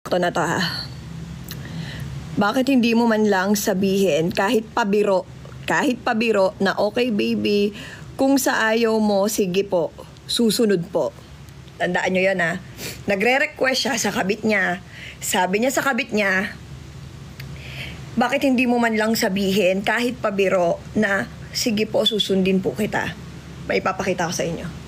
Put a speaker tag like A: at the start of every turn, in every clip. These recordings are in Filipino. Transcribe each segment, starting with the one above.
A: To na to ha. Bakit hindi mo man lang sabihin kahit pabiro na okay baby, kung sa ayaw mo, sige po, susunod po. Tandaan nyo yan ha. Nagre-request siya sa kabit niya. Sabi niya sa kabit niya, bakit hindi mo man lang sabihin kahit pabiro na sige po, susundin po kita. May ipapakita ko sa inyo.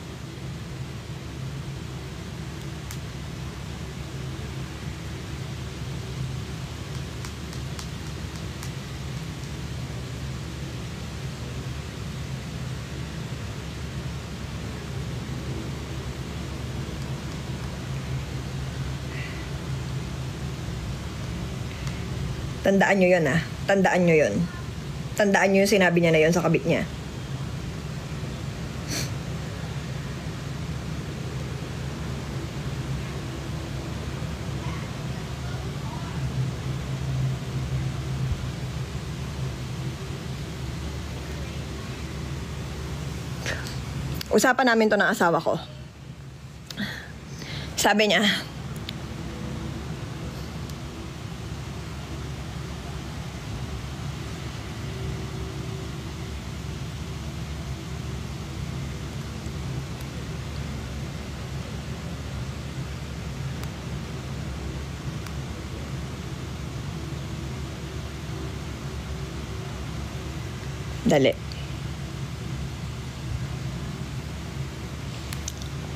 A: Tandaan nyo yun ha. Tandaan nyo yun. Tandaan nyo yung sinabi niya na yun sa kabit niya. Usapan namin to ng asawa ko. Sabi niya, dali.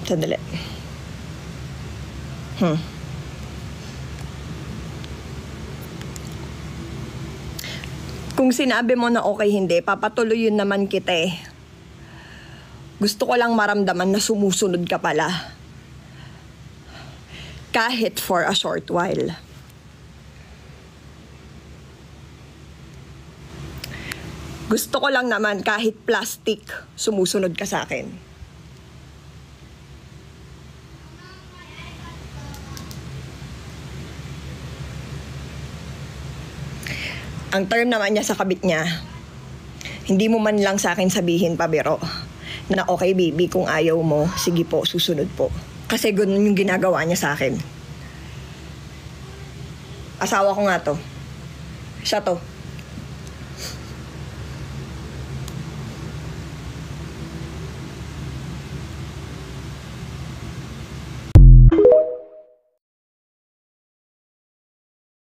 A: Sandali. Kung sinabi mo na okay, hindi, papatuloy yun naman kita eh. Gusto ko lang maramdaman na sumusunod ka pala. Kahit for a short while. Gusto ko lang naman kahit plastic, sumusunod ka sa akin. Ang term naman niya sa kabit niya, hindi mo man lang sa akin sabihin pabiro na okay baby, kung ayaw mo, sige po, susunod po. Kasi ganun yung ginagawa niya sa akin. Asawa ko nga to. Siya to.